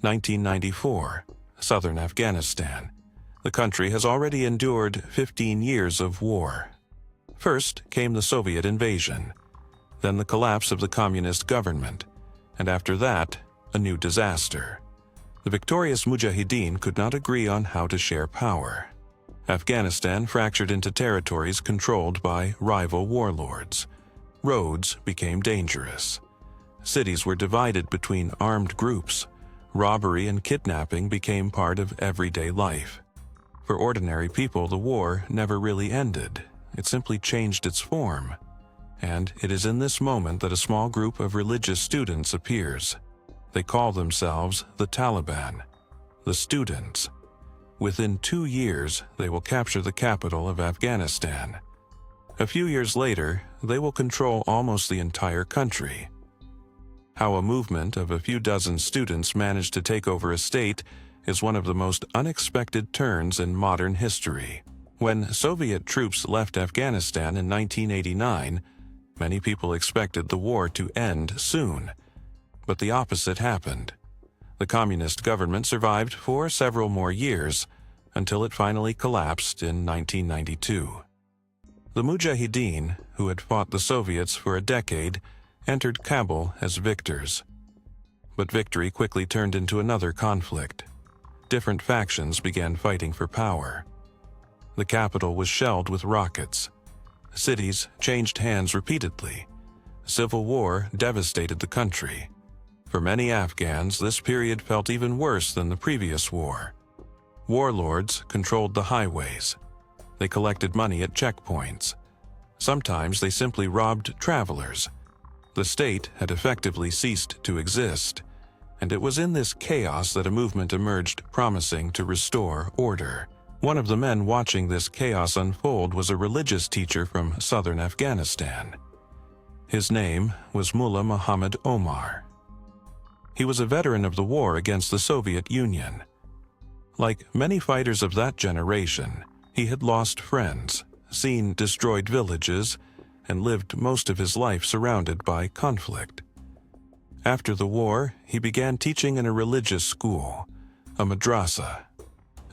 1994, southern Afghanistan. The country has already endured 15 years of war. First came the Soviet invasion, then the collapse of the communist government, and after that, a new disaster. The victorious Mujahideen could not agree on how to share power. Afghanistan fractured into territories controlled by rival warlords. Roads became dangerous. Cities were divided between armed groups. Robbery and kidnapping became part of everyday life. For ordinary people, the war never really ended. It simply changed its form. And it is in this moment that a small group of religious students appears. They call themselves the Taliban, the students. Within 2 years, they will capture the capital of Afghanistan. A few years later, they will control almost the entire country. How a movement of a few dozen students managed to take over a state is one of the most unexpected turns in modern history. When Soviet troops left Afghanistan in 1989, many people expected the war to end soon. But the opposite happened. The communist government survived for several more years until it finally collapsed in 1992. The Mujahideen, who had fought the Soviets for a decade, entered Kabul as victors. But victory quickly turned into another conflict. Different factions began fighting for power. The capital was shelled with rockets. Cities changed hands repeatedly. Civil war devastated the country. For many Afghans, this period felt even worse than the previous war. Warlords controlled the highways. They collected money at checkpoints. Sometimes they simply robbed travelers. The state had effectively ceased to exist, and it was in this chaos that a movement emerged promising to restore order. One of the men watching this chaos unfold was a religious teacher from southern Afghanistan. His name was Mullah Muhammad Omar. He was a veteran of the war against the Soviet Union. Like many fighters of that generation, he had lost friends, seen destroyed villages, and lived most of his life surrounded by conflict. After the war, he began teaching in a religious school, a madrasa.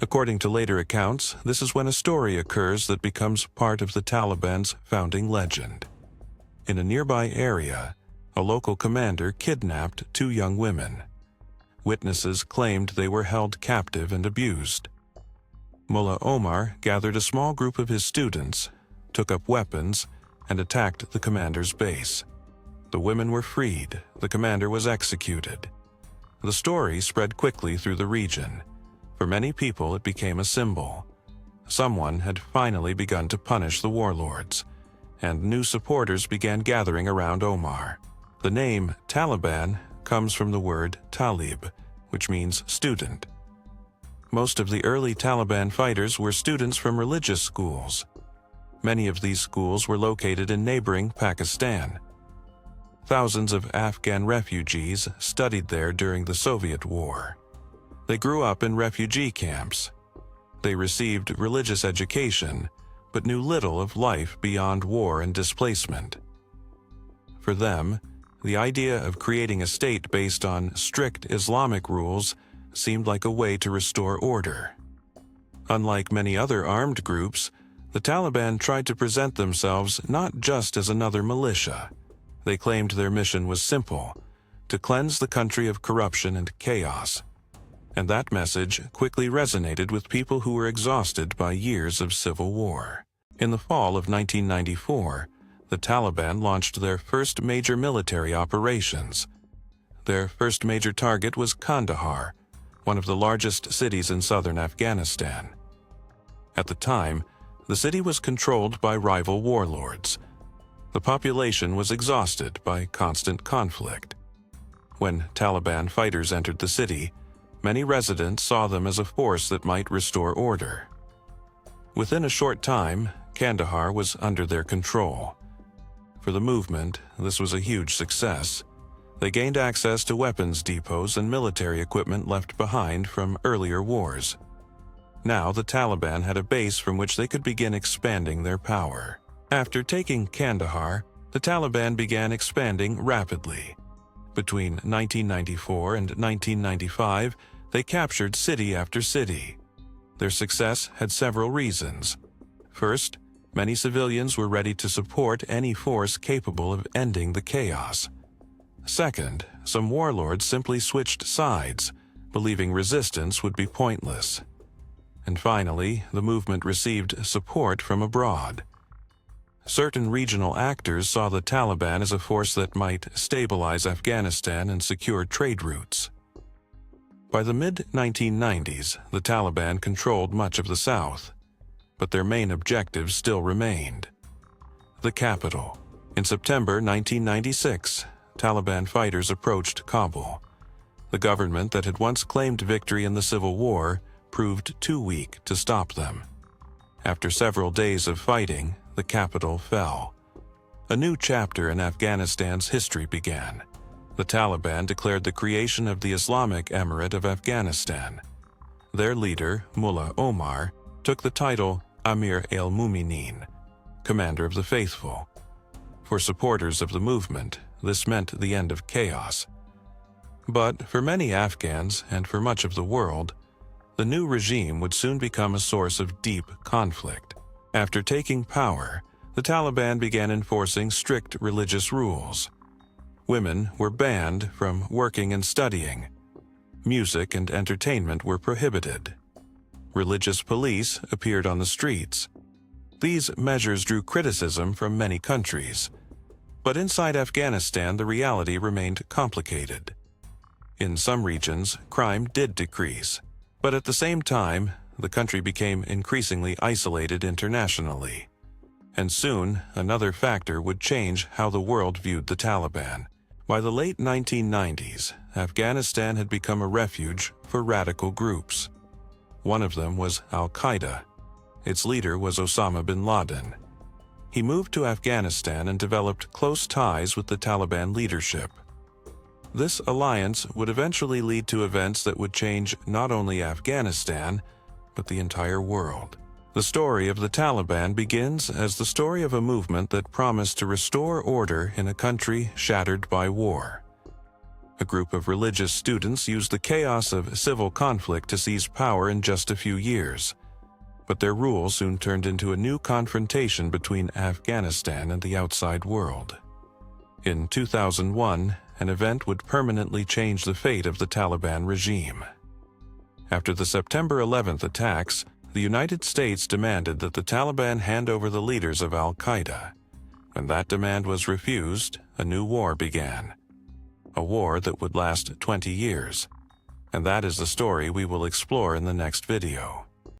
According to later accounts, this is when a story occurs that becomes part of the Taliban's founding legend. In a nearby area, a local commander kidnapped 2 young women. Witnesses claimed they were held captive and abused. Mullah Omar gathered a small group of his students, took up weapons, and attacked the commander's base. The women were freed. The commander was executed. The story spread quickly through the region. For many people, it became a symbol. Someone had finally begun to punish the warlords, and new supporters began gathering around Omar. The name Taliban comes from the word Talib, which means student. Most of the early Taliban fighters were students from religious schools. Many of these schools were located in neighboring Pakistan. Thousands of Afghan refugees studied there during the Soviet War. They grew up in refugee camps. They received religious education, but knew little of life beyond war and displacement. For them, the idea of creating a state based on strict Islamic rules seemed like a way to restore order. Unlike many other armed groups, the Taliban tried to present themselves not just as another militia. They claimed their mission was simple: to cleanse the country of corruption and chaos. And that message quickly resonated with people who were exhausted by years of civil war. In the fall of 1994, the Taliban launched their first major military operations. Their first major target was Kandahar, one of the largest cities in southern Afghanistan. At the time, the city was controlled by rival warlords. The population was exhausted by constant conflict. When Taliban fighters entered the city, many residents saw them as a force that might restore order. Within a short time, Kandahar was under their control. For the movement, this was a huge success. They gained access to weapons depots and military equipment left behind from earlier wars. Now the Taliban had a base from which they could begin expanding their power. After taking Kandahar, the Taliban began expanding rapidly. Between 1994 and 1995, they captured city after city. Their success had several reasons. First, many civilians were ready to support any force capable of ending the chaos. Second, some warlords simply switched sides, believing resistance would be pointless. And finally, the movement received support from abroad. Certain regional actors saw the Taliban as a force that might stabilize Afghanistan and secure trade routes. By the mid-1990s, the Taliban controlled much of the south, but their main objectives still remained. The capital. In September 1996, Taliban fighters approached Kabul. The government that had once claimed victory in the civil war proved too weak to stop them. After several days of fighting, the capital fell. A new chapter in Afghanistan's history began. The Taliban declared the creation of the Islamic Emirate of Afghanistan. Their leader, Mullah Omar, took the title Amir al-Mu'minin, Commander of the Faithful. For supporters of the movement, this meant the end of chaos. But for many Afghans and for much of the world, the new regime would soon become a source of deep conflict. After taking power, the Taliban began enforcing strict religious rules. Women were banned from working and studying. Music and entertainment were prohibited. Religious police appeared on the streets. These measures drew criticism from many countries. But inside Afghanistan, the reality remained complicated. In some regions, crime did decrease. But at the same time, the country became increasingly isolated internationally. And soon, another factor would change how the world viewed the Taliban. By the late 1990s, Afghanistan had become a refuge for radical groups. One of them was Al-Qaeda. Its leader was Osama bin Laden. He moved to Afghanistan and developed close ties with the Taliban leadership. This alliance would eventually lead to events that would change not only Afghanistan, but the entire world. The story of the Taliban begins as the story of a movement that promised to restore order in a country shattered by war. A group of religious students used the chaos of civil conflict to seize power in just a few years. But their rule soon turned into a new confrontation between Afghanistan and the outside world. In 2001, an event would permanently change the fate of the Taliban regime. After the September 11th attacks, the United States demanded that the Taliban hand over the leaders of Al-Qaeda. When that demand was refused, a new war began. A war that would last 20 years. And that is the story we will explore in the next video.